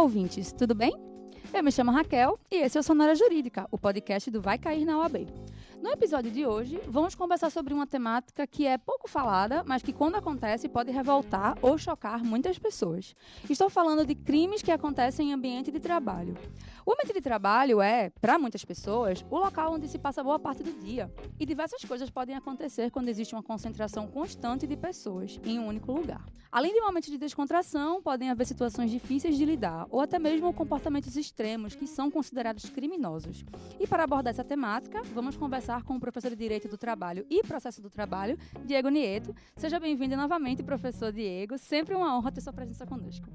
ouvintes, tudo bem? Eu me chamo Raquel e esse é o Sonora Jurídica, o podcast do Vai Cair na OAB. No episódio de hoje, vamos conversar sobre uma temática que é pouco falada, mas que quando acontece pode revoltar ou chocar muitas pessoas. Estou falando de crimes que acontecem em ambiente de trabalho. O ambiente de trabalho é, para muitas pessoas, o local onde se passa boa parte do dia. E diversas coisas podem acontecer quando existe uma concentração constante de pessoas em um único lugar. Além de momentos de descontração, podem haver situações difíceis de lidar, ou até mesmo comportamentos extremos que são considerados criminosos. E para abordar essa temática, vamos conversar com o professor de Direito do Trabalho e Processo do Trabalho, Diego Nieto. Seja bem-vindo novamente, professor Diego. Sempre uma honra ter sua presença conosco.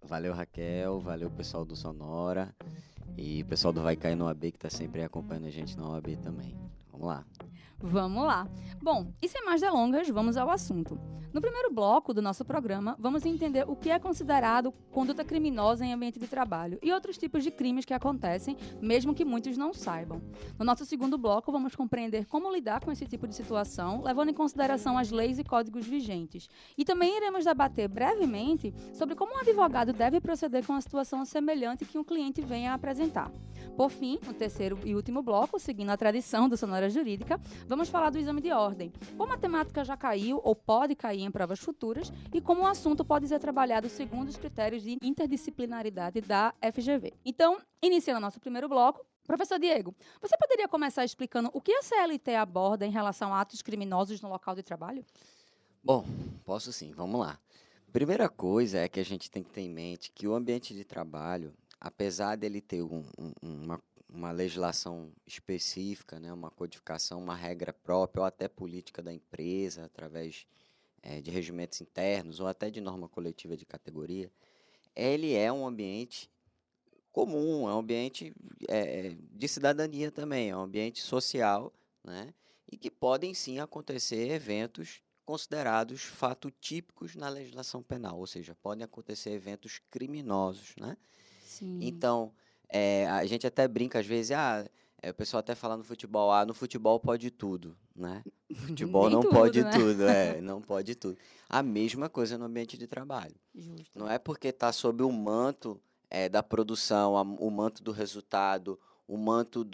Valeu, Raquel. Valeu, pessoal do Sonora. E o pessoal do Vai Cair no OAB, que está sempre acompanhando a gente na OAB também. Vamos lá. Vamos lá. Bom, e sem mais delongas, vamos ao assunto. No primeiro bloco do nosso programa, vamos entender o que é considerado conduta criminosa em ambiente de trabalho e outros tipos de crimes que acontecem, mesmo que muitos não saibam. No nosso segundo bloco, vamos compreender como lidar com esse tipo de situação, levando em consideração as leis e códigos vigentes. E também iremos debater brevemente sobre como um advogado deve proceder com uma situação semelhante que um cliente venha a apresentar. Por fim, no terceiro e último bloco, seguindo a tradição do Sonora Jurídica, vamos falar do exame de ordem, como a temática já caiu ou pode cair em provas futuras e como o assunto pode ser trabalhado segundo os critérios de interdisciplinaridade da FGV. Então, iniciando nosso primeiro bloco, professor Diego, você poderia começar explicando o que a CLT aborda em relação a atos criminosos no local de trabalho? Bom, posso sim, vamos lá. Primeira coisa é que a gente tem que ter em mente que o ambiente de trabalho, apesar dele ter uma legislação específica, né, uma codificação, uma regra própria ou até política da empresa, através de regimentos internos ou até de norma coletiva de categoria, ele é um ambiente comum, é um ambiente de cidadania também, é um ambiente social, né, e que podem sim acontecer eventos considerados fatos típicos na legislação penal, ou seja, podem acontecer eventos criminosos, né? Sim. Então, a gente até brinca às vezes, o pessoal até fala no futebol, no futebol pode tudo, né? Futebol Nem não tudo, pode né? tudo, não pode tudo. A mesma coisa no ambiente de trabalho. Justo. Não é porque está sob o manto da produção, o manto do resultado, o manto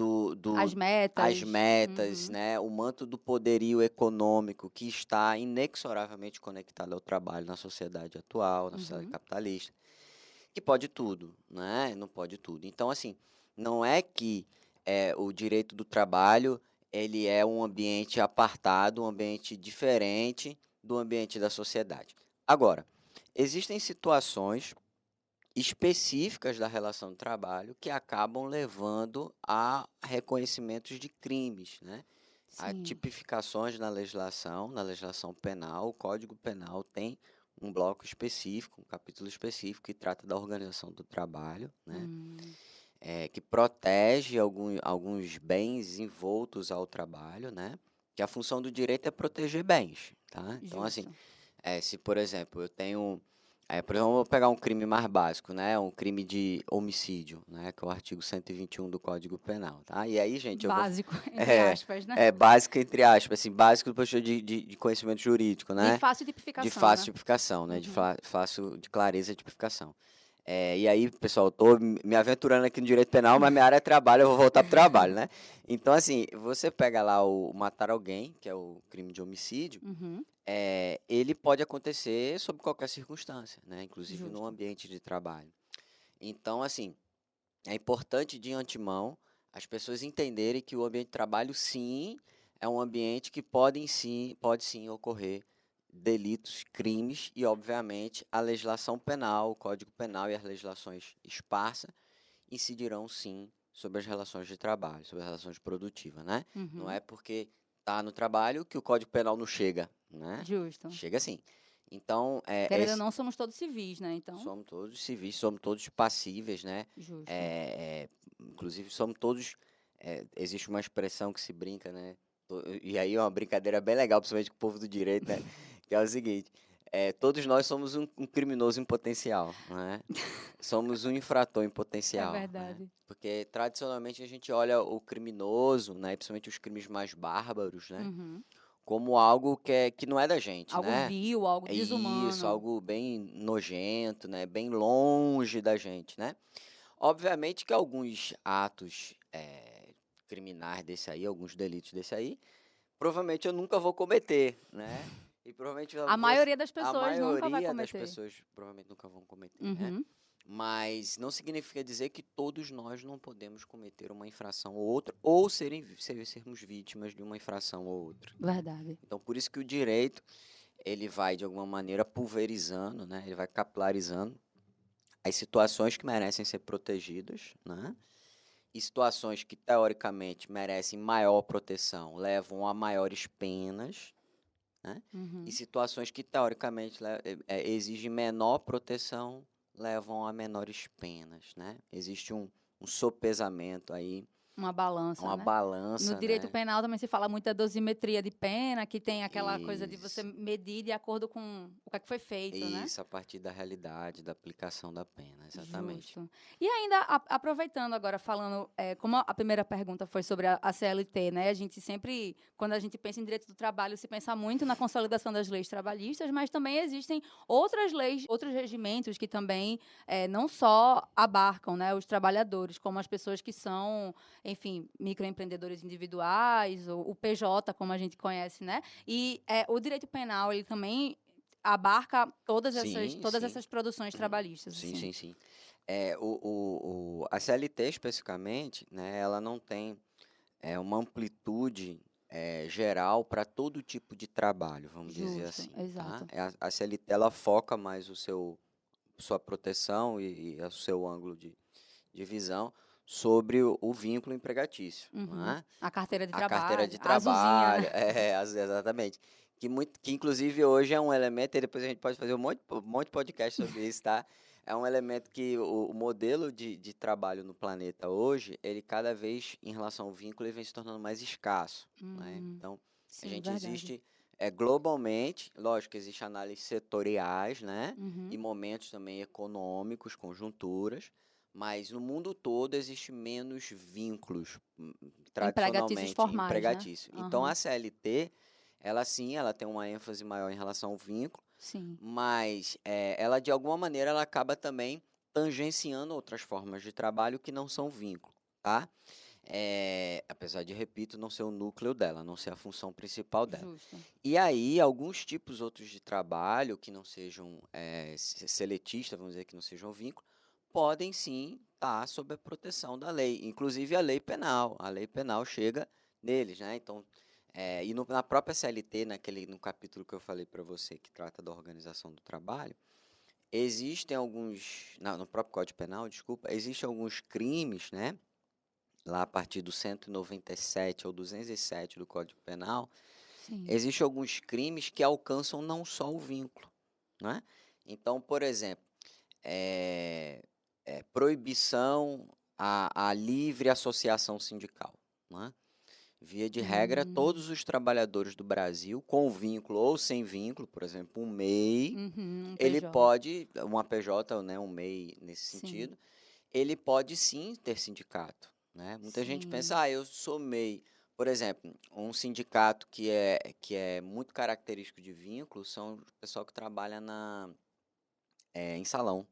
As metas. as metas, né? O manto do poderio econômico que está inexoravelmente conectado ao trabalho na sociedade atual, na sociedade capitalista, que pode tudo, né? Não pode tudo. Então, assim, não é que o direito do trabalho ele é um ambiente apartado, um ambiente diferente do ambiente da sociedade. Agora, existem situações específicas da relação de trabalho que acabam levando a reconhecimentos de crimes, né? Há Sim. tipificações na legislação penal, o Código Penal tem um bloco específico, um capítulo específico que trata da organização do trabalho, né? Que protege alguns bens envoltos ao trabalho, né? Que a função do direito é proteger bens, tá? Então, assim, se, por exemplo, eu tenho... por exemplo, vou pegar um crime mais básico, né? Um crime de homicídio, né? Que é o artigo 121 do Código Penal, tá? E aí, gente, Básico, entre aspas, né? Básico, entre aspas, assim, básico do ponto de conhecimento jurídico, né? De fácil tipificação, De fácil né? tipificação, né? De clareza de tipificação. E aí, pessoal, eu tô me aventurando aqui no direito penal, mas minha área é trabalho, eu vou voltar pro trabalho, né? Então, assim, você pega lá o matar alguém, que é o crime de homicídio, ele pode acontecer sob qualquer circunstância, né? Inclusive Justo. no ambiente de trabalho. Então, assim, é importante de antemão as pessoas entenderem que o ambiente de trabalho, sim, é um ambiente que pode sim ocorrer delitos, crimes e, obviamente, a legislação penal, o Código Penal e as legislações esparsas incidirão, sim, sobre as relações de trabalho, sobre as relações produtivas, né? Não é porque está no trabalho que o Código Penal não chega, né? Justo. Chega sim. Então, Querendo ou não, somos todos civis, né? Então, somos todos civis, somos todos passíveis, né? justo. Inclusive, somos todos... existe uma expressão que se brinca, né? E aí é uma brincadeira bem legal, principalmente com o povo do direito, né? Que é o seguinte, todos nós somos um criminoso em potencial, né? Somos um infrator em potencial. É verdade. Né? Porque, tradicionalmente, a gente olha o criminoso, né? Principalmente os crimes mais bárbaros, né? como algo que não é da gente, Algo né? vil, algo É isso, desumano. algo bem nojento, né? Bem longe da gente, né? Obviamente que alguns atos criminais desse aí, alguns delitos desse aí, provavelmente eu nunca vou cometer, né? E provavelmente A maioria das a pessoas nunca vai maioria das cometer. pessoas provavelmente nunca vão cometer, né? Uhum. Mas não significa dizer que todos nós não podemos cometer uma infração ou outra, ou sermos vítimas de uma infração ou outra, né? Verdade. Então, por isso que o direito, ele vai, de alguma maneira, pulverizando, né? Ele vai capilarizando as situações que merecem ser protegidas, né? E situações que, teoricamente, merecem maior proteção, levam a maiores penas, né? E Uhum. situações que, teoricamente, exigem menor proteção, levam a menores penas, né? Existe um sopesamento aí, Uma balança, uma né? No balança, direito né? penal também se fala muito da dosimetria de pena, que tem aquela coisa de você Isso. medir de acordo com o que é que foi feito, né? Isso, a partir da realidade, da aplicação da pena, exatamente. Justo. E ainda, aproveitando agora, falando, como a primeira pergunta foi sobre a CLT, né? A gente sempre, quando a gente pensa em direito do trabalho, se pensa muito na consolidação das leis trabalhistas, mas também existem outras leis, outros regimentos que também não só abarcam, né, os trabalhadores, como as pessoas que são, enfim, microempreendedores individuais, ou o PJ, como a gente conhece, né? E o direito penal, ele também abarca Sim, todas sim. essas produções trabalhistas, Sim, assim. sim, sim. A CLT especificamente, né, ela não tem uma amplitude geral para todo tipo de trabalho, vamos dizer Justo, assim, tá? exato. A CLT ela foca mais sua proteção e o seu ângulo de visão sobre o vínculo empregatício, Uhum. né? A carteira de A carteira trabalho, de a azulzinha, trabalho, né? exatamente. Que inclusive hoje é um elemento, e depois a gente pode fazer um monte de podcast sobre isso, tá? É um elemento que o modelo de trabalho no planeta hoje, ele cada vez, em relação ao vínculo, ele vem se tornando mais escasso, né? Então, a Sim, gente verdade. existe globalmente, lógico, existe análises setoriais, né? E Uhum. momentos também econômicos, conjunturas, mas no mundo todo existe menos vínculos, Empregatícios tradicionalmente formais, né? empregatício. Então Aham. a CLT, ela sim, ela tem uma ênfase maior em relação ao vínculo, Sim. mas ela de alguma maneira ela acaba também tangenciando outras formas de trabalho que não são vínculo, tá? Apesar de, repito, não ser o núcleo dela, não ser a função principal dela. Justo. E aí, alguns tipos outros de trabalho que não sejam seletistas, vamos dizer, que não sejam vínculo, podem sim estar sob a proteção da lei, inclusive a lei penal. A lei penal chega neles, né? Então, na própria CLT, no capítulo que eu falei para você, que trata da organização do trabalho, existem alguns, no próprio Código Penal, desculpa, existem alguns crimes, né? Lá a partir do 197 ou 207 do Código Penal, Sim. existem alguns crimes que alcançam não só o vínculo, né? Então, por exemplo, proibição à livre associação sindical, né? Via de regra, Hum. todos os trabalhadores do Brasil, com vínculo ou sem vínculo, por exemplo, um MEI, Uhum. Um ele PJ. pode, uma PJ, né, um MEI nesse Sim. sentido, ele pode sim ter sindicato, né? Muita gente Sim. pensa, eu sou MEI. Por exemplo, um sindicato que é muito característico de vínculo são o pessoal que trabalha em salão,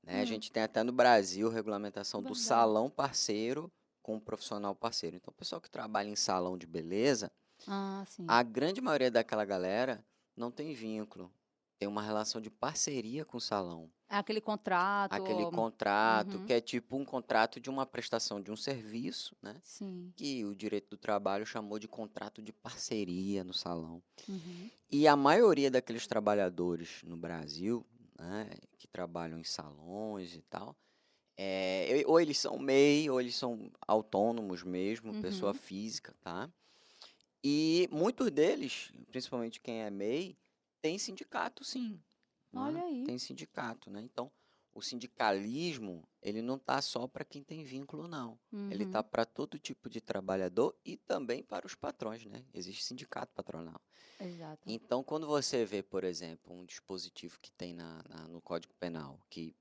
né? A Hum. gente tem até no Brasil regulamentação do Verdade. salão parceiro com o profissional parceiro. Então, o pessoal que trabalha em salão de beleza, Ah, sim. a grande maioria daquela galera não tem vínculo, tem uma relação de parceria com o salão. É aquele contrato. Aquele contrato, Uhum. que é tipo um contrato de uma prestação de um serviço, né? Sim. Que o direito do trabalho chamou de contrato de parceria no salão. Uhum. E a maioria daqueles trabalhadores no Brasil, né, que trabalham em salões e tal, ou eles são MEI, ou eles são autônomos mesmo, pessoa Uhum. física, tá? E muitos deles, principalmente quem é MEI, tem sindicato sim, né? Olha aí. Tem sindicato, né? Então, o sindicalismo, ele não tá só para quem tem vínculo, não. Ele tá Uhum. para todo tipo de trabalhador e também para os patrões, né? Existe sindicato patronal. Exato. Então, quando você vê, por exemplo, um dispositivo que tem no Código Penal que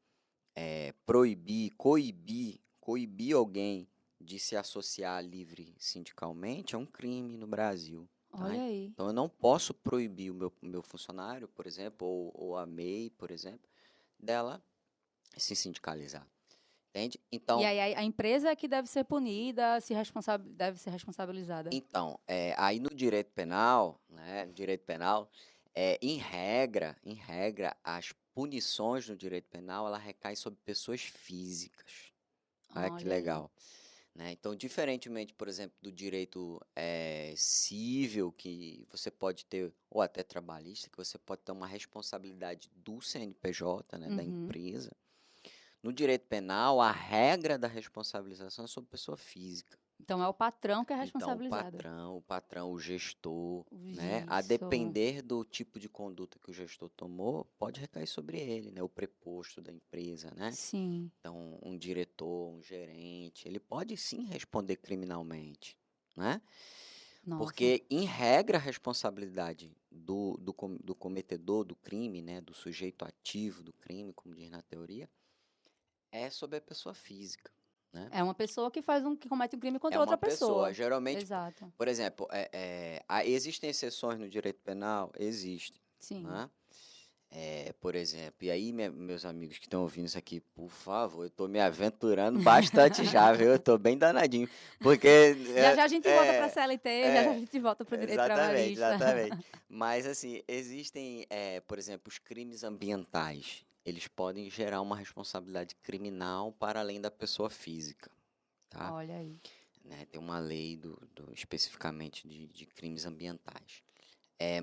coibir alguém de se associar livre sindicalmente é um crime no Brasil. Tá? Olha aí. Então, eu não posso proibir o meu funcionário, por exemplo, ou a MEI, por exemplo, dela se sindicalizar. Entende? E Então, aí a empresa é que deve ser punida, deve ser responsabilizada. aí no direito penal, né, no direito penal, em regra, as punições no direito penal, ela recai sobre pessoas físicas. Olha que Olha aí. legal. Né? Então, diferentemente, por exemplo, do direito civil, que você pode ter, ou até trabalhista, que você pode ter uma responsabilidade do CNPJ, né, da Uhum. empresa, no direito penal, a regra da responsabilização é sobre pessoa física. Então é o patrão que é Então, responsabilizado. o patrão, o gestor, né, a Isso. depender do tipo de conduta que o gestor tomou, pode recair sobre ele, né, o preposto da empresa, né? Sim. Então, um diretor, um gerente, ele pode sim responder criminalmente, né? Nossa. Porque, em regra, a responsabilidade do cometedor do crime, né, do sujeito ativo do crime, como diz na teoria, é sobre a pessoa física, né? É uma pessoa que comete um crime contra É uma outra pessoa. pessoa. Geralmente, Exato. por exemplo, existem exceções no direito penal? Existem, Sim. né? Por exemplo, e aí, meus amigos que estão ouvindo isso aqui, por favor, eu estou me aventurando bastante já, viu? Eu estou bem danadinho, porque... Já já a gente volta para a é, CLT, já já a é, gente volta para o direito exatamente, trabalhista. exatamente. Mas, assim, existem, por exemplo, os crimes ambientais. Eles podem gerar uma responsabilidade criminal para além da pessoa física, tá? Olha aí. Né? Tem uma lei especificamente de crimes ambientais.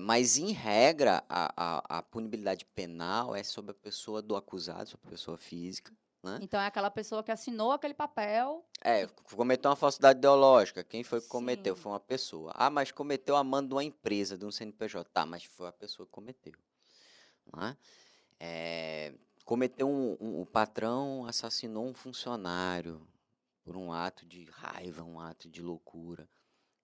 Mas, em regra, a punibilidade penal é sobre a pessoa do acusado, sobre a pessoa física, né? Então é aquela pessoa que assinou aquele papel. Cometeu uma falsidade ideológica. Quem foi que cometeu? Sim. Foi uma pessoa. Ah, mas cometeu a mando de uma empresa, de um CNPJ. Tá, mas foi a pessoa que cometeu. Não é? Cometeu o patrão assassinou um funcionário por um ato de raiva, um ato de loucura.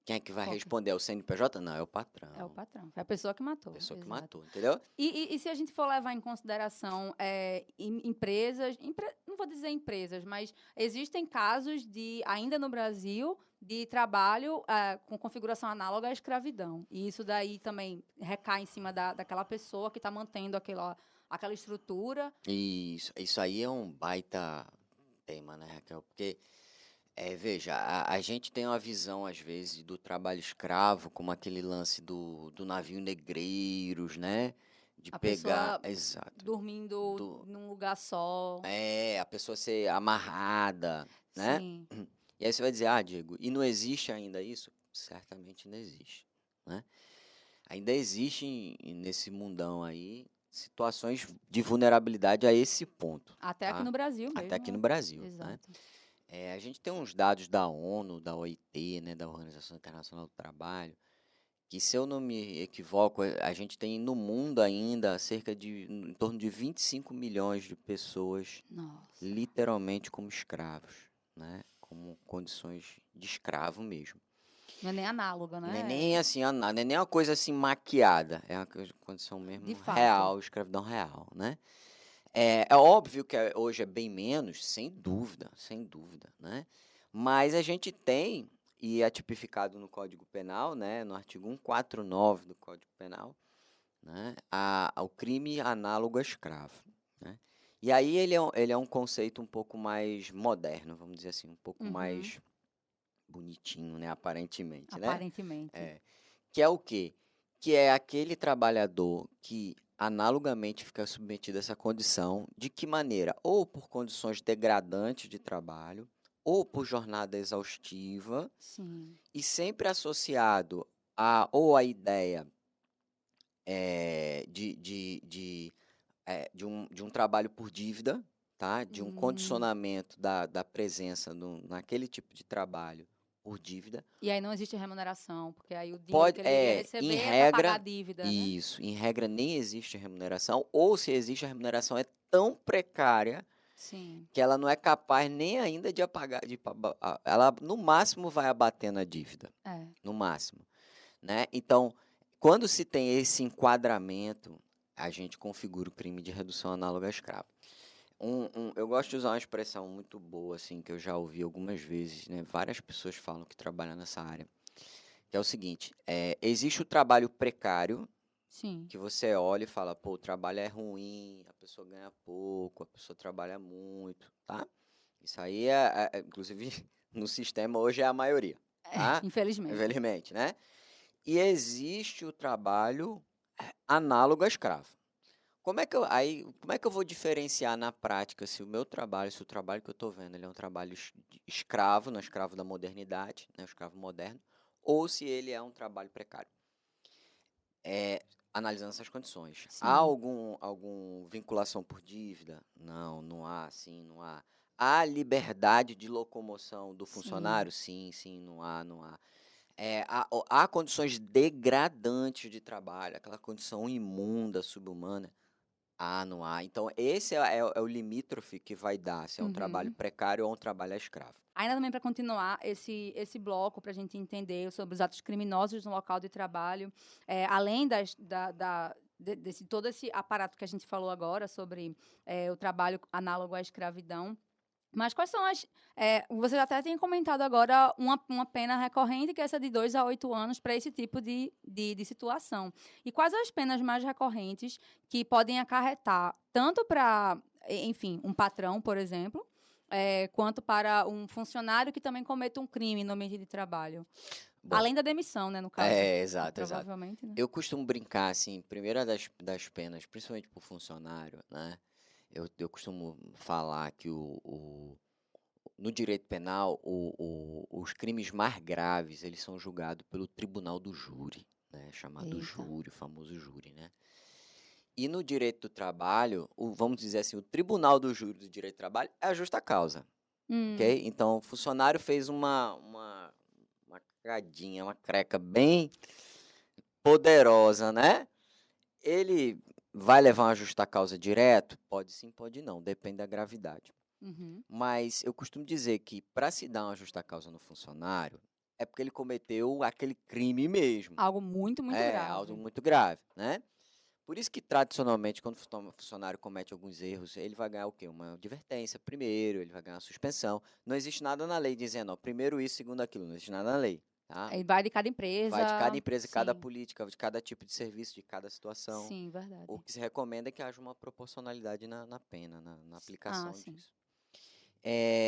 Quem é que vai Qual que- responder? É o CNPJ? Não, é o patrão. É o patrão. Foi a pessoa que matou. A pessoa que Exato. matou, entendeu? E se a gente for levar em consideração empresas, não vou dizer empresas, mas existem casos ainda no Brasil, de trabalho com configuração análoga à escravidão. E isso daí também recai em cima daquela pessoa que está mantendo aquela estrutura. Isso aí é um baita tema, né, Raquel? Porque, veja, a gente tem uma visão, às vezes, do trabalho escravo como aquele lance do navio negreiros, né? De A pegar. pessoa Exato. dormindo Do, num lugar só. a pessoa ser amarrada, né? Sim. E aí você vai dizer, Diego, e não existe ainda isso? Certamente não existe, né? Ainda existe nesse mundão aí situações de vulnerabilidade a esse ponto, Até aqui tá? no Brasil Até mesmo. aqui no Brasil, né? Exato. A gente tem uns dados da ONU, da OIT, né, da Organização Internacional do Trabalho, que, se eu não me equivoco, a gente tem no mundo ainda em torno de 25 milhões de pessoas Nossa. literalmente como escravos, né? Como condições de escravo mesmo. Não é nem análoga, Não é né? nem assim, não é nem uma coisa assim maquiada, é uma condição mesmo De fato. real, escravidão real, né? É óbvio que hoje é bem menos, sem dúvida, né? Mas a gente tem, e é tipificado no Código Penal, né, no artigo 149 do Código Penal, né, o crime análogo a escravo, né? E aí ele é um conceito um pouco mais moderno, vamos dizer assim, um pouco mais bonitinho, né, aparentemente, né? Aparentemente. Que é o quê? Que é aquele trabalhador que analogamente fica submetido a essa condição, de que maneira? Ou por condições degradantes de trabalho, ou por jornada exaustiva, Sim. e sempre associado ou a ideia de um trabalho por dívida, tá? De um condicionamento da presença naquele tipo de trabalho por dívida. E aí não existe remuneração, porque aí o dinheiro que ele iria Em receber é para regra, pagar a dívida, né? isso, em regra nem existe remuneração, ou se existe a remuneração é tão precária Sim. que ela não é capaz nem ainda de apagar, ela no máximo vai abater na dívida, no máximo, né? Então, quando se tem esse enquadramento, a gente configura o crime de redução análoga a escravo. Eu gosto de usar uma expressão muito boa, assim, que eu já ouvi algumas vezes, né? Várias pessoas falam que trabalham nessa área, que é o seguinte, existe o trabalho precário, Sim. que você olha e fala, pô, o trabalho é ruim, a pessoa ganha pouco, a pessoa trabalha muito, tá? Isso aí inclusive, no sistema hoje é a maioria, tá? Infelizmente. Infelizmente, né? E existe o trabalho análogo a escravo. Como é que eu vou diferenciar na prática se o trabalho que eu estou vendo, ele é um trabalho escravo, não é escravo da modernidade, né, escravo moderno, ou se ele é um trabalho precário? Analisando essas condições. Há Sim. algum vinculação por dívida? Não, não há, sim, não há. Há liberdade de locomoção do Sim. funcionário? Sim, sim, não há, não há. Há condições degradantes de trabalho, aquela condição imunda, subhumana? Ah, não há. Então, esse é o limítrofe que vai dar se é um trabalho Uhum. precário ou um trabalho escravo. Ainda também para continuar esse bloco, para a gente entender sobre os atos criminosos no local de trabalho, além desse todo esse aparato que a gente falou agora sobre o trabalho análogo à escravidão. Mas quais são você até tem comentado agora uma pena recorrente, que é essa de 2 a 8 anos para esse tipo de situação. E quais as penas mais recorrentes que podem acarretar, tanto para, enfim, um patrão, por exemplo, quanto para um funcionário que também cometa um crime no ambiente de trabalho? Bom, Além da demissão, né, no caso. exato, exato. Provavelmente, né? Eu costumo brincar, assim, primeira das penas, principalmente para o funcionário, né? Eu costumo falar que no direito penal, os crimes mais graves, eles são julgados pelo tribunal do júri, né? Chamado Eita. júri, o famoso júri, né? E no direito do trabalho, vamos dizer assim, o tribunal do júri do direito do trabalho é a justa causa, Hum, ok? Então, o funcionário fez uma cagadinha, uma creca bem poderosa, né? Ele vai levar uma justa causa direto? Pode sim, pode não, depende da gravidade. uhum. Mas eu costumo dizer que para se dar uma justa causa no funcionário, é porque ele cometeu aquele crime mesmo. Algo muito, muito É algo grave. muito grave, né? Por isso que, tradicionalmente, quando o funcionário comete alguns erros, ele vai ganhar o quê? Uma advertência primeiro, ele vai ganhar uma suspensão. Não existe nada na lei dizendo, ó, primeiro isso, segundo aquilo. Não existe nada na lei, tá? Aí vai de cada Vai de cada empresa. empresa, cada Sim, política, de cada tipo de serviço, de cada situação. sim, O verdade. que se recomenda é que haja uma proporcionalidade na pena, na Ah, aplicação sim. disso.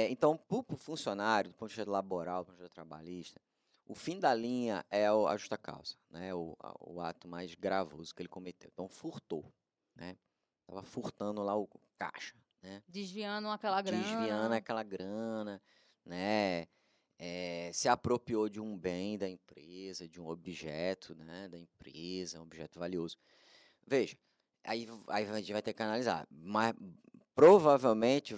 Então, para o funcionário, do ponto de vista laboral, do ponto de vista trabalhista, o fim da linha é a justa causa, né? O ato mais gravoso que ele cometeu. Então, furtou, né? Estava furtando lá o caixa, né? Desviando aquela Desviando grana. aquela grana, né? Se apropriou de um bem da empresa, de um objeto, né? Da empresa, um objeto valioso. Veja, aí a gente vai ter que analisar, mas provavelmente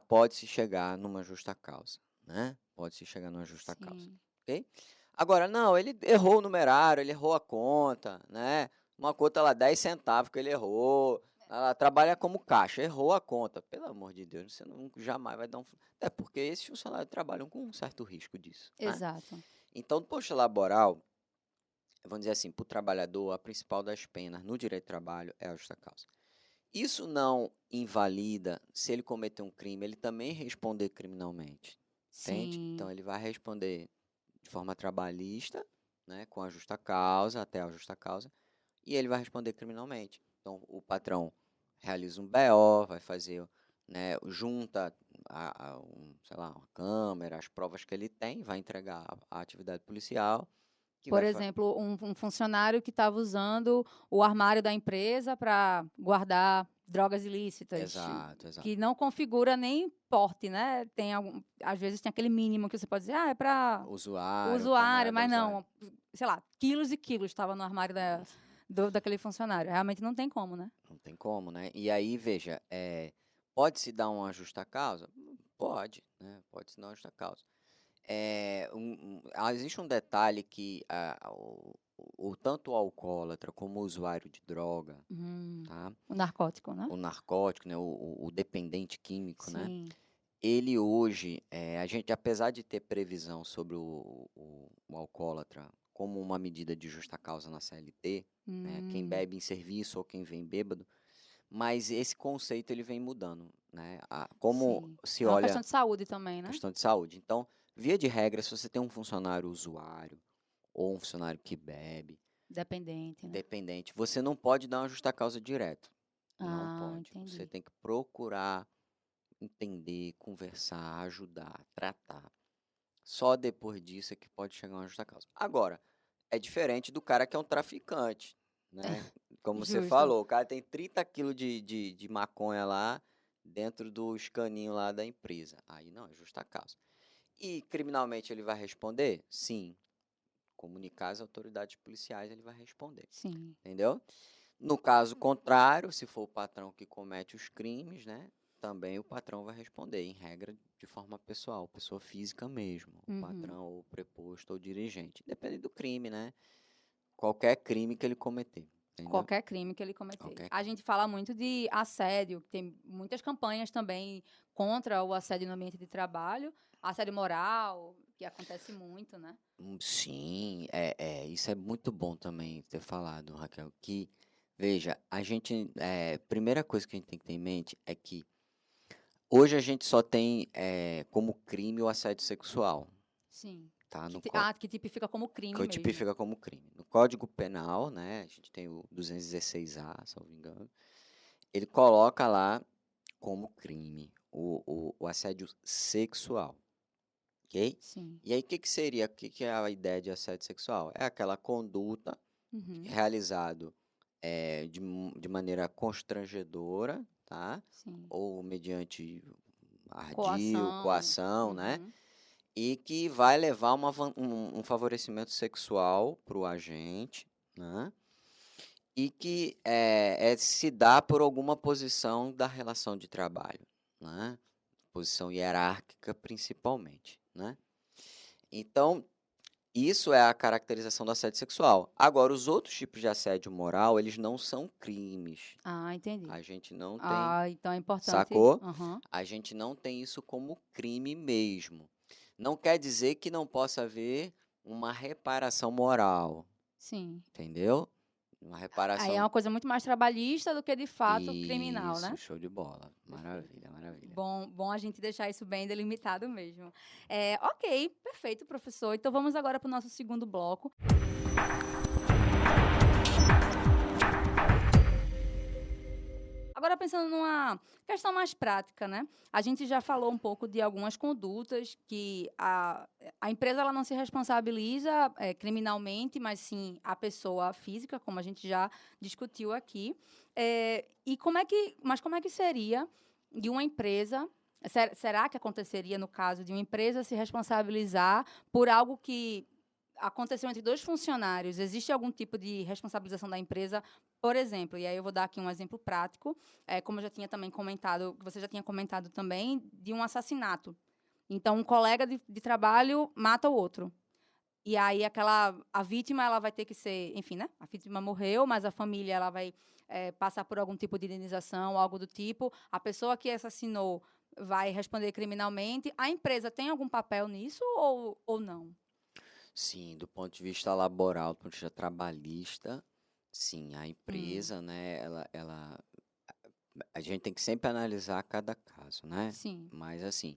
pode-se chegar numa justa causa, né? Pode-se chegar numa justa causa, Sim. ok? Agora, não, ele errou o numerário, ele errou a conta, né? Uma conta lá, 10 centavos que ele errou, ela trabalha como caixa, errou a conta. Pelo amor de Deus, você não, jamais vai dar um... É porque esses funcionários trabalham com um certo risco disso, né? Exato. Então, do ponto de vista laboral, vamos dizer assim, para o trabalhador, a principal das penas no direito do trabalho é a justa causa. Isso não invalida se ele cometer um crime, ele também responder criminalmente, entende? Então, Sim. ele vai responder de forma trabalhista, né, com a justa causa, até a justa causa, e ele vai responder criminalmente. Então, o patrão realiza um BO, vai fazer, né, junta sei lá, uma câmera, as provas que ele tem, vai entregar a atividade policial, que Por vai exemplo, um funcionário que estava usando o armário da empresa para guardar drogas ilícitas, Exato, exato. que não configura nem porte, né? Às vezes tem aquele mínimo que você pode dizer, é para o Usuário, usuário, camarada mas usuário. não, sei lá, quilos e quilos estava no armário daquele funcionário. Realmente não tem como, né? Não tem como, né? E aí, veja, pode-se dar uma justa causa? Pode, né? Pode-se dar uma justa causa. Existe um detalhe que tanto o alcoólatra como o usuário de droga, tá? O narcótico, né? O narcótico, né? O dependente químico, né? Sim. Ele hoje, a gente, apesar de ter previsão sobre o alcoólatra como uma medida de justa causa na CLT, né? Quem Hum, bebe em serviço ou quem vem bêbado, mas esse conceito ele vem mudando, né? Como sim. se É uma olha questão de saúde também, né? questão de saúde. Então, via de regra, se você tem um funcionário usuário ou um funcionário que bebe, Dependente, né? dependente, você não pode dar uma justa causa direto. Não Ah, pode. Você entendi. tem que procurar entender, conversar, ajudar, tratar. Só depois disso é que pode chegar uma justa causa. Agora, é diferente do cara que é um traficante, né? Como você Justo. falou, o cara tem 30 quilos de maconha lá dentro do escaninho lá da empresa. Aí não, é justa causa. E criminalmente ele vai responder? Sim. Comunicar às autoridades policiais, ele vai responder. Sim. Entendeu? No caso contrário, se for o patrão que comete os crimes, né? Também o patrão vai responder, em regra, de forma pessoal, pessoa física mesmo, o Uhum. patrão, ou preposto, ou dirigente. Depende do crime, né? Qualquer crime que ele cometer, entendeu? Qualquer crime que ele cometer. Qualquer A crime. gente fala muito de assédio, tem muitas campanhas também contra o assédio no ambiente de trabalho, assédio moral, que acontece muito, né? Sim, isso é muito bom também ter falado, Raquel, que, veja, primeira coisa que a gente tem que ter em mente é que hoje a gente só tem como crime o assédio sexual, Sim. tá? Que tipifica como crime Que mesmo. tipifica como crime. No Código Penal, né, a gente tem o 216A, se não me engano, ele coloca lá como crime o assédio sexual, ok? Sim. E aí, o que é a ideia de assédio sexual? É aquela conduta Uhum. realizado de maneira constrangedora, tá? Sim. Ou mediante ardil, Coação. coação, né? Uhum. E que vai levar um favorecimento sexual para o agente, né? E que se dá por alguma posição da relação de trabalho, né? Posição hierárquica principalmente, né? Então, isso é a caracterização do assédio sexual. Agora, os outros tipos de assédio moral, eles não são crimes. Ah, entendi. A gente não tem, Ah, então é importante. sacou? Aham. A gente não tem isso como crime mesmo. Não quer dizer que não possa haver uma reparação moral, Sim. entendeu? Uma Aí é reparação. uma coisa muito mais trabalhista do que de fato criminal, Isso, né? show de bola. Perfeito. Maravilha, maravilha. Bom a gente deixar isso bem delimitado mesmo. Ok, perfeito, professor. Então vamos agora para o nosso segundo bloco. Agora pensando numa questão mais prática, né? A gente já falou um pouco de algumas condutas que a empresa ela não se responsabiliza criminalmente, mas sim a pessoa física, como a gente já discutiu aqui. Mas como é que seria de uma empresa? Será que aconteceria no caso de uma empresa se responsabilizar por algo que aconteceu entre dois funcionários? Existe algum tipo de responsabilização da empresa? Por exemplo, e aí eu vou dar aqui um exemplo prático, como eu já tinha também comentado, que você já tinha comentado também, de um assassinato. Então, um colega de trabalho mata o outro. E aí a vítima ela vai ter que ser, enfim, né? A vítima morreu, mas a família ela vai passar por algum tipo de indenização, algo do tipo. A pessoa que assassinou vai responder criminalmente. A empresa tem algum papel nisso ou não? Sim, do ponto de vista laboral, do ponto de vista trabalhista, sim, a Hum, empresa, né, a gente tem que sempre analisar cada caso, né? sim. Mas assim,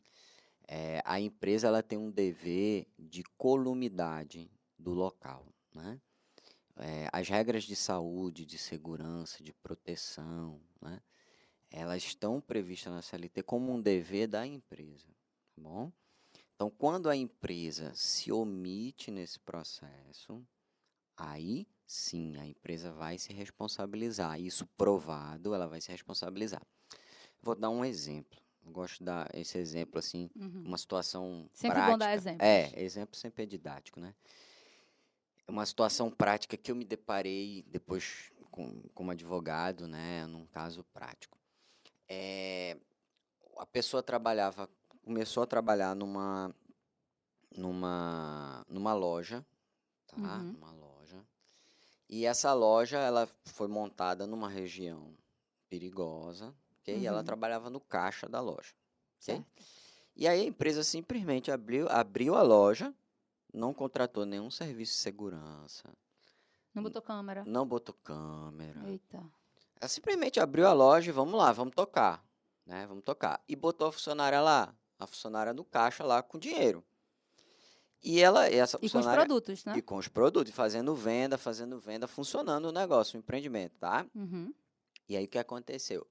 a empresa ela tem um dever de columidade do local, né? As regras de saúde, de segurança, de proteção, né? Elas estão previstas na CLT como um dever da empresa, tá bom? Então, quando a empresa se omite nesse processo, aí sim a empresa vai se responsabilizar. Isso provado, ela vai se responsabilizar. Vou dar um exemplo. Eu gosto de dar esse exemplo assim, Uhum. uma situação Sempre bom dar prática. exemplos. Exemplo sempre é didático, né? É uma situação prática que eu me deparei depois como advogado, né, num caso prático. É, a pessoa começou a trabalhar numa loja, tá? Uhum. Numa loja. E essa loja, ela foi montada numa região perigosa, ok? E ela Uhum. trabalhava no caixa da loja, ok? Certo. E aí a empresa simplesmente abriu a loja, não contratou nenhum serviço de segurança, Não botou câmera. não botou câmera. Eita. Ela simplesmente abriu a loja e vamos lá, vamos tocar, né? Vamos tocar. E botou a funcionária lá, a funcionária no caixa lá com dinheiro. E essa E com os funcionária... produtos, né? E com os produtos, fazendo venda, funcionando o negócio, o empreendimento, tá? Uhum. E aí, o que aconteceu?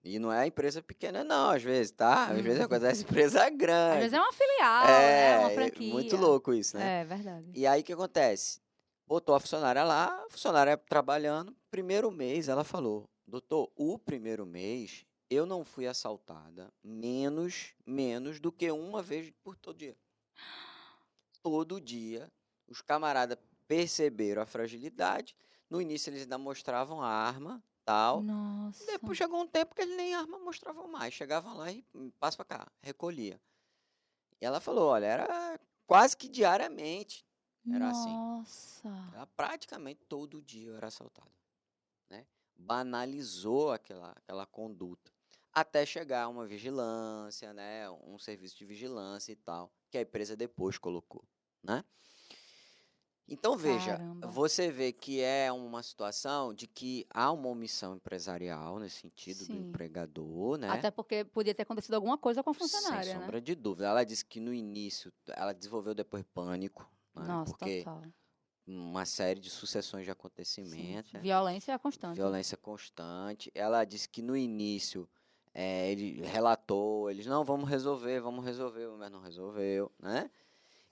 E não é empresa pequena, não, às vezes, tá? Às vezes Hum. acontece empresa Às vezes grande. é uma filial, né? Uma Muito franquia. louco isso, né? É verdade. E aí, o que acontece? Botou a funcionária lá, a funcionária trabalhando. Primeiro mês, ela falou: doutor, o primeiro mês eu não fui assaltada menos do que uma vez por todo dia. Todo dia, os camaradas perceberam a fragilidade. No início, eles ainda mostravam a arma, tal. Nossa. Depois chegou um tempo que eles nem arma mostravam mais. Chegavam lá e passa pra cá, recolhia. E ela falou: olha, era quase que diariamente. Era assim. Nossa. Era praticamente todo dia eu era assaltado, né? Banalizou aquela conduta. Até chegar uma vigilância, né? Um serviço de vigilância e tal, que a empresa depois colocou, né? Então, veja, Caramba. você vê que é uma situação de que há uma omissão empresarial nesse sentido do Sim. empregador, né? Até porque podia ter acontecido alguma coisa com a Sem funcionária, né? sombra de dúvida. Ela disse que no início ela desenvolveu depois pânico, né? Nossa, Porque total. uma série de sucessões de Sim. acontecimentos, né? Violência constante. Violência constante. Ela disse que no início ele relatou, eles não, vamos resolver, mas não resolveu, né?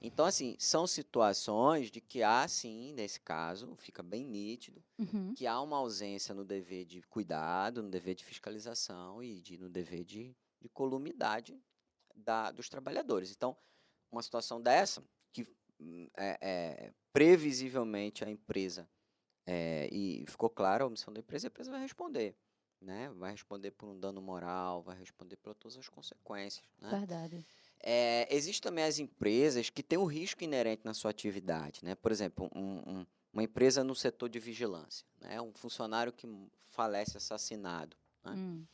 Então, assim, são situações de que há, sim, nesse caso, fica bem nítido, Uhum. que há uma ausência no dever de cuidado, no dever de fiscalização e no dever de columidade dos trabalhadores. Então, uma situação dessa, que previsivelmente a empresa, e ficou clara a omissão da empresa, a empresa vai responder. Né? Vai responder por um dano moral, vai responder por todas as consequências. Né? Verdade. Existem também as empresas que têm um risco inerente na sua atividade. Né? Por exemplo, uma empresa no setor de vigilância, né? Um funcionário que falece assassinado. Né?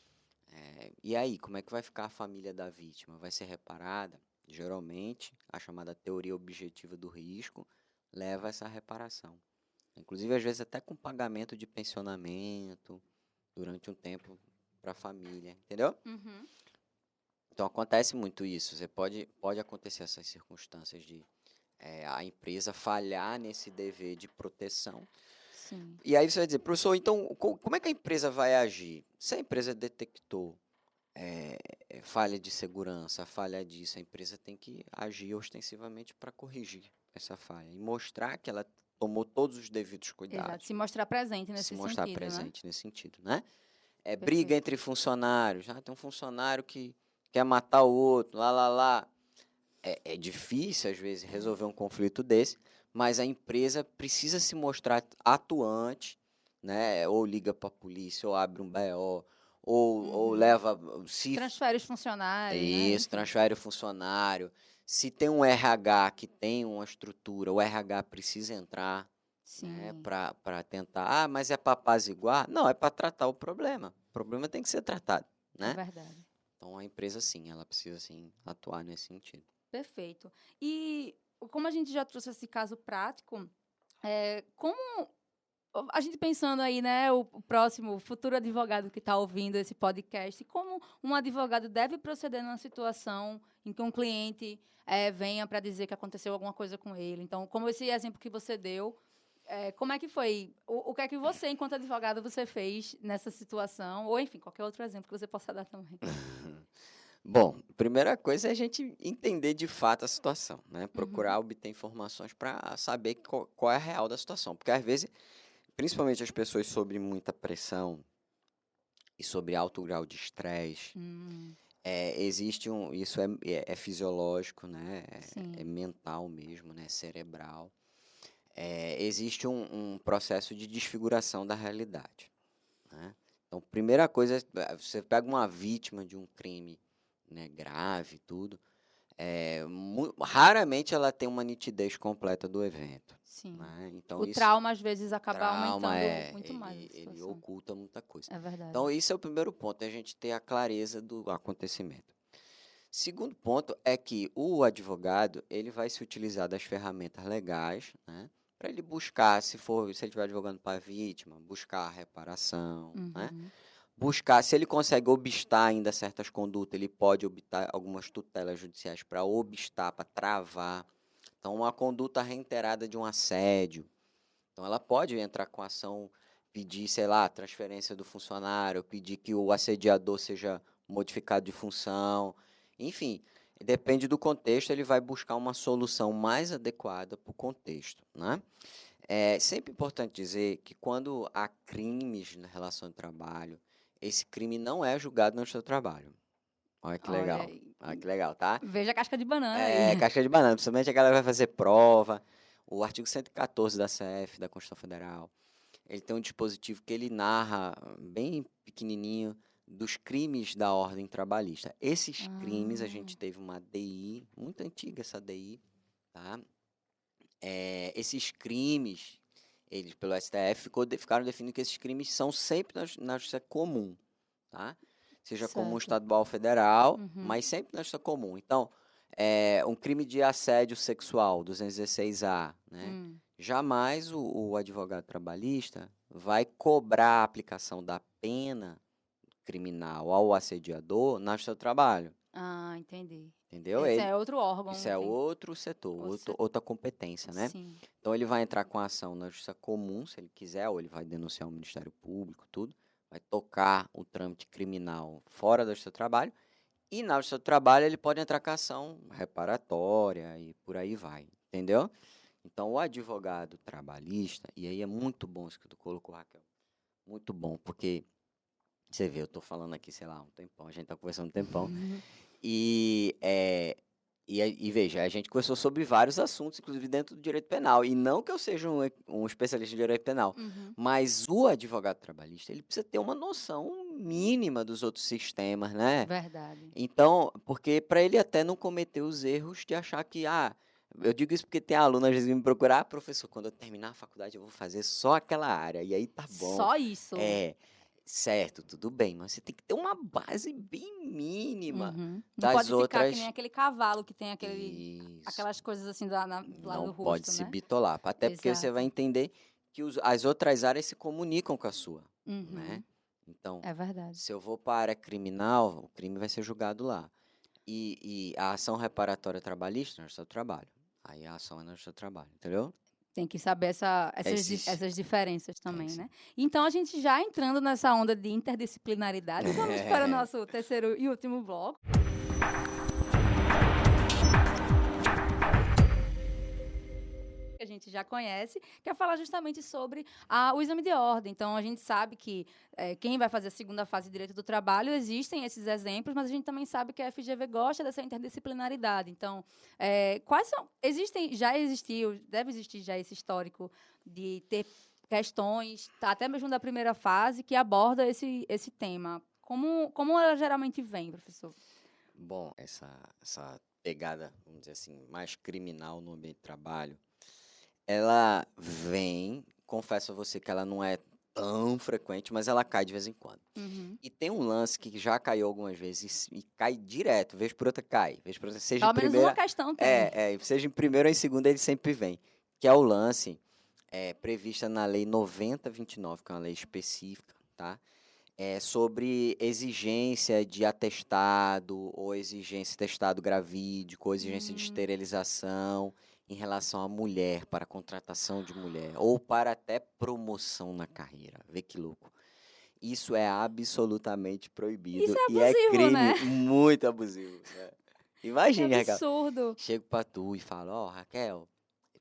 E aí, como é que vai ficar a família da vítima? Vai ser reparada? Geralmente, a chamada teoria objetiva do risco leva a essa reparação. Inclusive, às vezes, até com pagamento de pensionamento durante um tempo para a família, entendeu? Uhum. Então, acontece muito isso. Pode acontecer essas circunstâncias de a empresa falhar nesse dever de proteção. Sim. E aí você vai dizer, professor, então, como é que a empresa vai agir? Se a empresa detectou falha de segurança, falha disso, a empresa tem que agir ostensivamente para corrigir essa falha e mostrar que ela tomou todos os devidos cuidados. Exato. Se mostrar presente nesse Se mostrar sentido, presente nesse sentido, né? Briga Perfeito. entre funcionários. Tem um funcionário que quer matar o outro, lá. É difícil, às vezes, resolver um conflito desse, mas a empresa precisa se mostrar atuante, né? Ou liga para a polícia, ou abre um BO, ou leva... Transfere os funcionários, né? Isso, Enfim. transfere o funcionário. Se tem um RH que tem uma estrutura, o RH precisa entrar, né, Sim. para tentar. Mas é para apaziguar? Não, é para tratar o problema. O problema tem que ser tratado, É né? verdade. Então a empresa sim, ela precisa sim atuar nesse sentido. Perfeito. E como a gente já trouxe esse caso prático, como a gente pensando aí, né, o próximo futuro advogado que está ouvindo esse podcast, como um advogado deve proceder numa situação em que um cliente venha para dizer que aconteceu alguma coisa com ele? Então, como esse exemplo que você deu, como é que foi? O que é que você, enquanto advogado, você fez nessa situação? Ou, enfim, qualquer outro exemplo que você possa dar também. Bom, primeira coisa é a gente entender de fato a situação, né? Procurar obter informações para saber qual é a real da situação. Porque às vezes, principalmente as pessoas sob muita pressão e sobre alto grau de estresse, existe isso é fisiológico, né? É mental mesmo, né? Cerebral. Existe um processo de desfiguração da realidade, né? Então, primeira coisa, você pega uma vítima de um crime, né, grave, tudo, raramente ela tem uma nitidez completa do evento. Sim. Né? Então, O trauma, às vezes, acaba trauma aumentando muito mais a ele situação. oculta muita coisa. É verdade. Então, isso é o primeiro ponto, é a gente ter a clareza do acontecimento. Segundo ponto é que o advogado ele vai se utilizar das ferramentas legais, né, para ele buscar, se ele estiver advogando para a vítima, buscar a reparação, né? Buscar, se ele consegue obstar ainda certas condutas, ele pode obter algumas tutelas judiciais para obstar, para travar Então, uma conduta reiterada de um assédio. Então, ela pode entrar com ação, pedir, sei lá, transferência do funcionário, pedir que o assediador seja modificado de função. Enfim, depende do contexto, ele vai buscar uma solução mais adequada para o contexto, né? É sempre importante dizer que quando há crimes na relação de trabalho, esse crime não é julgado no seu trabalho. Olha que Olha legal. aí. Olha que legal, tá? Veja a casca de banana É, aí. casca de banana, principalmente a galera vai fazer prova. O artigo 114 da CF, da Constituição Federal, ele tem um dispositivo que ele narra bem pequenininho dos crimes da ordem trabalhista. Esses crimes, a gente teve uma DI, muito antiga essa DI, tá? Esses crimes, eles pelo STF, ficaram definindo que esses crimes são sempre na justiça comum, tá? Seja comum Certo. estadual ou federal, Uhum. mas sempre na justiça comum. Então, um crime de assédio sexual, 216A, né? Jamais o advogado trabalhista vai cobrar a aplicação da pena criminal ao assediador na justiça do trabalho, Ah, entendi. entendeu? Esse é outro órgão. Isso é outro setor, outra competência, né? Sim. Então, ele vai entrar com a ação na justiça comum, se ele quiser, ou ele vai denunciar o Ministério Público, tudo. Vai tocar o trâmite criminal fora da justiça do trabalho. E na justiça do trabalho, ele pode entrar com a ação reparatória e por aí vai, entendeu? Então, o advogado trabalhista, e aí é muito bom isso que tu colocou, Raquel, muito bom, porque você vê, eu tô falando aqui, sei lá, um tempão, a gente tá conversando um tempão, e veja, a gente conversou sobre vários assuntos, inclusive dentro do direito penal. E não que eu seja um especialista em direito penal, mas o advogado trabalhista, ele precisa ter uma noção mínima dos outros sistemas, né? Verdade. Então, porque para ele até não cometer os erros de achar que, eu digo isso porque tem aluno às vezes que me procurar, professor, quando eu terminar a faculdade eu vou fazer só aquela área, e aí tá bom. Só isso. Certo, tudo bem, mas você tem que ter uma base bem mínima Não das pode ficar que outras. nem aquele cavalo que tem Isso. aquelas coisas assim do lado Não do pode rosto, se né? bitolar, até porque você vai Exato. entender que as outras áreas se comunicam com a sua, né? Então, É verdade. se eu vou para a área criminal, o crime vai ser julgado lá. E a ação reparatória trabalhista na justiça do trabalho. Aí a ação é na justiça do trabalho, entendeu? Tem que saber essas diferenças também, sim. né? Então, a gente já entrando nessa onda de interdisciplinaridade, vamos para o nosso terceiro e último bloco. Que a gente já conhece, que é falar justamente sobre o exame de ordem. Então, a gente sabe que quem vai fazer a segunda fase de direito do trabalho, existem esses exemplos, mas a gente também sabe que a FGV gosta dessa interdisciplinaridade. Então, quais são... deve existir já esse histórico de ter questões, até mesmo da primeira fase, que aborda esse tema. Como ela geralmente vem, professor? Bom, essa pegada, vamos dizer assim, mais criminal no ambiente de trabalho, ela vem, confesso a você que ela não é tão frequente, mas ela cai de vez em quando. E tem um lance que já caiu algumas vezes e cai direto, vez por outra cai, vez por outra, seja Pelo em menos primeira, uma questão tem. seja em primeira ou em segunda, ele sempre vem, que é o lance prevista na Lei 9029, que é uma lei específica, tá? Sobre exigência de atestado ou exigência de atestado gravídico ou exigência de esterilização em relação à mulher, para contratação de mulher, ou para até promoção na carreira. Vê que louco. Isso é absolutamente proibido. Isso é e é abusivo, crime né? muito abusivo. Né? Que Imagine, Raquel. absurdo. Chego pra tu e falo, Raquel,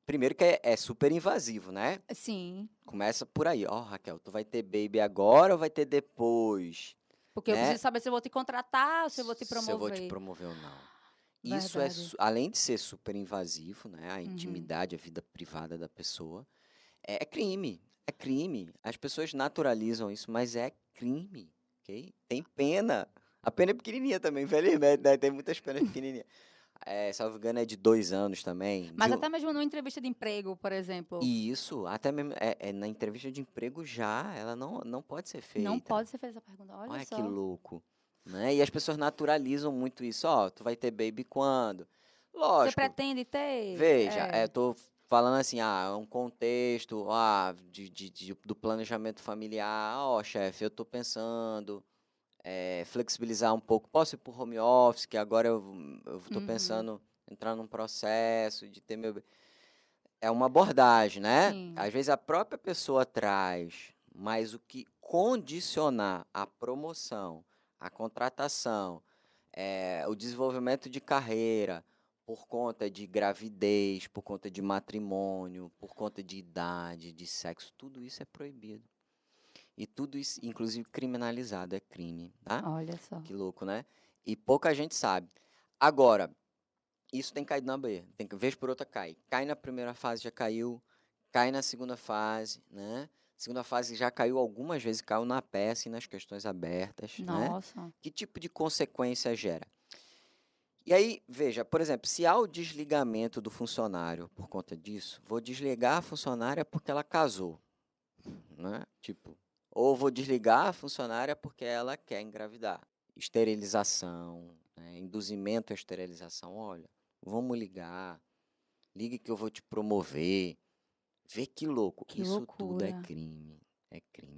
primeiro que é super invasivo, né? Sim. Começa por aí. Raquel, tu vai ter baby agora ou vai ter depois? Porque eu preciso saber se eu vou te contratar ou se eu vou te promover. Se eu vou te promover ou não. Verdade. Isso além de ser super invasivo, né? A intimidade, a vida privada da pessoa, é crime. É crime. As pessoas naturalizam isso, mas é crime, ok? Tem pena. A pena é pequenininha também, infelizmente, né? Tem muitas penas pequenininhas. Salvo engano, é de 2 anos também. Mas até mesmo numa entrevista de emprego, por exemplo. Isso, até mesmo na entrevista de emprego já, ela não pode ser feita. Não pode ser feita essa pergunta, olha só. Que louco. Né? E as pessoas naturalizam muito isso. Tu vai ter baby quando? Lógico. Você pretende ter? Veja, tô falando assim, um contexto, do planejamento familiar. Chefe, eu tô pensando flexibilizar um pouco. Posso ir pro home office, que agora eu tô pensando entrar num processo, de ter meu... É uma abordagem, né? Sim. Às vezes a própria pessoa traz, mas o que condicionar a promoção, a contratação, o desenvolvimento de carreira, por conta de gravidez, por conta de matrimônio, por conta de idade, de sexo, tudo isso é proibido. E tudo isso, inclusive criminalizado, é crime, tá? Olha só. Que louco, né? E pouca gente sabe. Agora, isso tem caído na B. Tem que, vez por outra, cai. Cai na primeira fase, já caiu. Cai na segunda fase, né? Segunda fase já caiu algumas vezes, caiu na peça e nas questões abertas, né? Nossa. Que tipo de consequência gera? E aí, veja, por exemplo, se há o desligamento do funcionário por conta disso, vou desligar a funcionária porque ela casou, né? Tipo, ou vou desligar a funcionária porque ela quer engravidar. Esterilização, né? Induzimento à esterilização. Olha, vamos ligar, ligue que eu vou te promover. Vê que louco. Que Isso tudo loucura. é crime,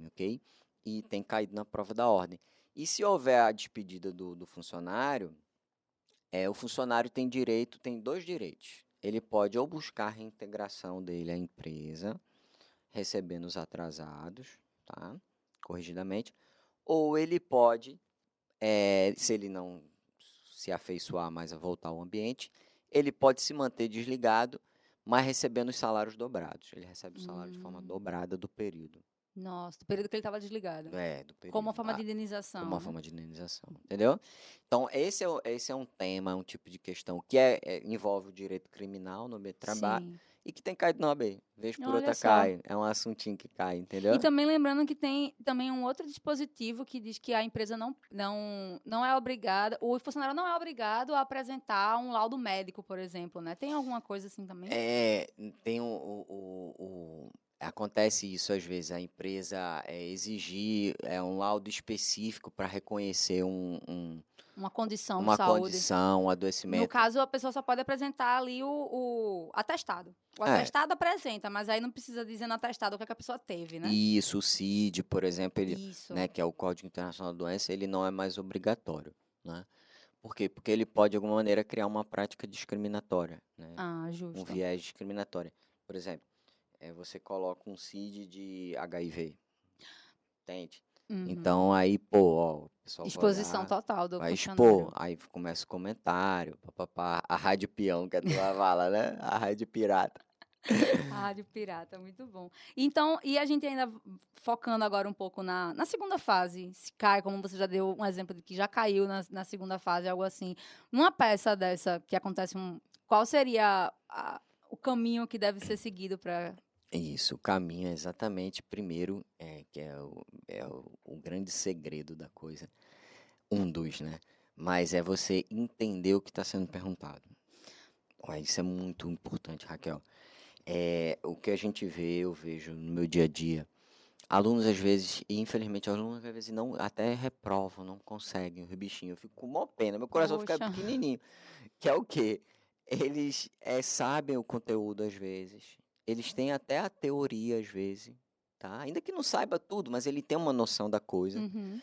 ok? E tem caído na prova da ordem. E se houver a despedida do funcionário, o funcionário tem direito, tem dois direitos. Ele pode ou buscar a reintegração dele à empresa, recebendo os atrasados, tá? Corrigidamente, ou ele pode, se ele não se afeiçoar mais a voltar ao ambiente, ele pode se manter desligado, mas recebendo os salários dobrados. Ele recebe o salário de forma dobrada do período. Nossa, do período que ele estava desligado. Do período. Como uma forma de indenização. Como uma né? forma de indenização, entendeu? Então, esse é um tema, é um tipo de questão que envolve o direito criminal no ambiente de trabalho Sim. e que tem caído na OAB. Vez por Olha outra só. cai. É um assuntinho que cai, entendeu? E também lembrando que tem também um outro dispositivo que diz que a empresa não é obrigada, o funcionário não é obrigado a apresentar um laudo médico, por exemplo, né? Tem alguma coisa assim também? Tem acontece isso às vezes, a empresa exigir um laudo específico para reconhecer Uma condição de uma saúde. condição, um adoecimento. No caso, a pessoa só pode apresentar ali o atestado. O atestado apresenta, mas aí não precisa dizer no atestado o que a pessoa teve, né? Isso, o CID, por exemplo, Isso. né, que é o Código Internacional da Doença, ele não é mais obrigatório, né? Por quê? Porque ele pode, de alguma maneira, criar uma prática discriminatória, né? Ah, justo. Um viés discriminatório. Por exemplo, você coloca um CID de HIV, entende? Uhum. Então, aí, o pessoal Exposição vai olhar, total do vai funcionário. expor, aí começa o comentário, papapá, a rádio peão que a tua fala, né? A rádio pirata. A rádio pirata, muito bom. Então, e a gente ainda focando agora um pouco na segunda fase, se cai, como você já deu um exemplo de que já caiu na segunda fase, algo assim. Numa peça dessa que acontece qual seria o caminho que deve ser seguido para... Isso, o caminho é exatamente, primeiro, que é o grande segredo da coisa, um dos, né? Mas é você entender o que está sendo perguntado. Isso é muito importante, Raquel. O que a gente vê, eu vejo no meu dia a dia, alunos às vezes, e infelizmente alunos às vezes não, até reprovam, não conseguem, o bichinho, eu fico com mó pena, meu coração fica Poxa. pequenininho, que é o quê? Eles sabem o conteúdo às vezes, eles têm até a teoria às vezes, tá? Ainda que não saiba tudo, mas ele tem uma noção da coisa, Uhum.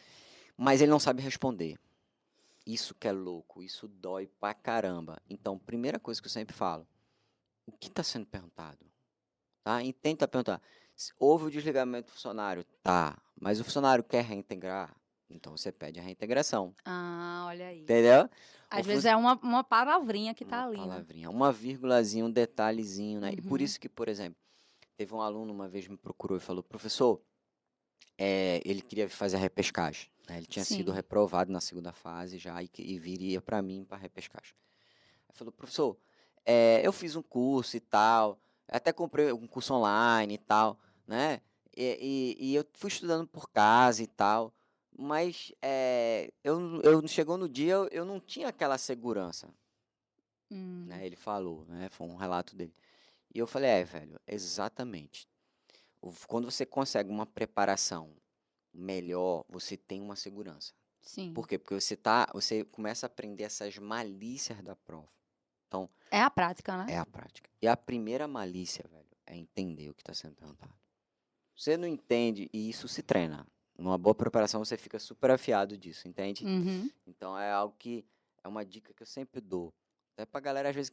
mas ele não sabe responder. Isso que é louco, isso dói pra caramba. Então, primeira coisa que eu sempre falo, o que está sendo perguntado? Tá? E tenta perguntar, houve o desligamento do funcionário? Tá, mas o funcionário quer reintegrar? Então, você pede a reintegração. Ah, olha aí. Entendeu? Às vezes é uma palavrinha que tá ali, Uma né? palavrinha, uma vírgulazinha, um detalhezinho, né? E por Uhum. isso que, por exemplo, teve um aluno uma vez me procurou e falou, professor, ele queria fazer a repescagem, né? Ele tinha sido Sim. reprovado na segunda fase já e viria para mim para repescagem. Ele falou, professor, eu fiz um curso e tal, até comprei um curso online e tal, né? E eu fui estudando por casa e tal, mas chegou no dia, eu não tinha aquela segurança, né? Ele falou, né? Foi um relato dele. E eu falei, velho, exatamente. Quando você consegue uma preparação melhor, você tem uma segurança. Sim. Por quê? Porque você começa a aprender essas malícias da prova. Então, é a prática, né? é a prática. E a primeira malícia, velho, é entender o que está sendo perguntado. Você não entende, e isso se treina. Numa boa preparação, você fica super afiado disso, entende? Uhum. Então, é algo que é uma dica que eu sempre dou. Até pra galera, às vezes,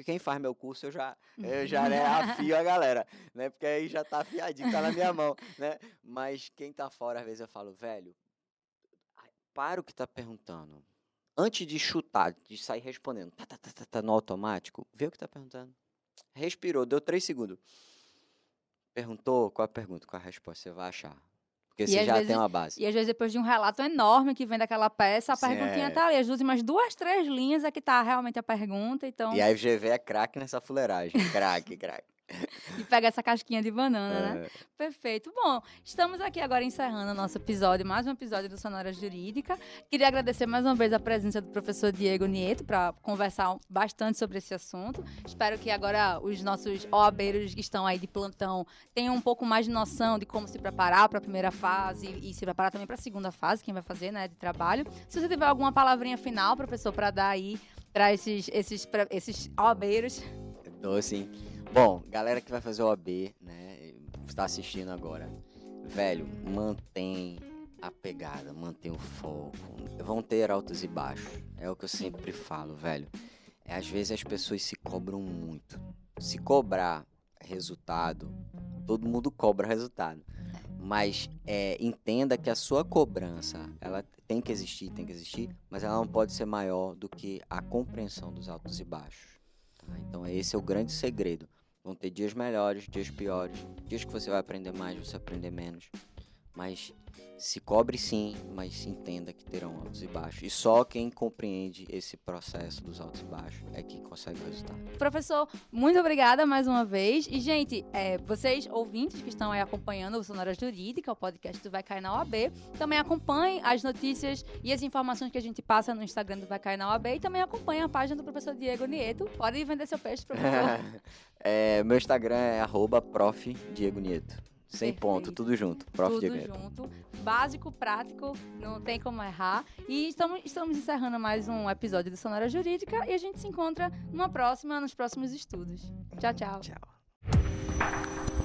quem faz meu curso, eu já né, afio a galera, né? Porque aí já tá afiadinho, tá na minha mão, né? Mas quem tá fora, às vezes eu falo, velho, para o que tá perguntando. Antes de chutar, de sair respondendo, tá no automático, vê o que tá perguntando. Respirou, deu 3 segundos. Perguntou, qual a pergunta, qual a resposta, você vai achar. Porque você já tem uma base. E às vezes depois de um relato enorme que vem daquela peça, a perguntinha tá ali. As últimas 2, 3 linhas é que tá realmente a pergunta, então... E a FGV é craque nessa fuleiragem, craque. E pega essa casquinha de banana, né? Perfeito. Bom, estamos aqui agora encerrando o nosso episódio, mais um episódio do Sonora Jurídica. Queria agradecer mais uma vez a presença do professor Diego Nieto para conversar bastante sobre esse assunto. Espero que agora os nossos OABeiros que estão aí de plantão tenham um pouco mais de noção de como se preparar para a primeira fase e se preparar também para a segunda fase, quem vai fazer, né, de trabalho. Se você tiver alguma palavrinha final, professor, para dar aí para esses OABeiros. Dou sim. Bom, galera que vai fazer o OAB, né, está assistindo agora, velho, mantém a pegada, mantém o foco, vão ter altos e baixos, é o que eu sempre falo, velho, às vezes as pessoas se cobram muito, se cobrar resultado, todo mundo cobra resultado, mas entenda que a sua cobrança, ela tem que existir, mas ela não pode ser maior do que a compreensão dos altos e baixos, tá? Então esse é o grande segredo. Vão ter dias melhores, dias piores, dias que você vai aprender mais, você aprender menos. Mas se cobre sim, mas entenda que terão altos e baixos. E só quem compreende esse processo dos altos e baixos é que consegue o resultado. Professor, muito obrigada mais uma vez. E, gente, vocês ouvintes que estão aí acompanhando o Sonora Jurídica, o podcast do Vai Cair na OAB, também acompanhem as notícias e as informações que a gente passa no Instagram do Vai Cair na OAB e também acompanhem a página do professor Diego Nieto. Pode vender seu peixe, professor. Meu Instagram é @profDiegoNieto. Sem ponto, tudo junto. Tudo junto. Básico, prático, não tem como errar. E estamos encerrando mais um episódio do Sonora Jurídica e a gente se encontra nos próximos estudos. Tchau, tchau. Tchau.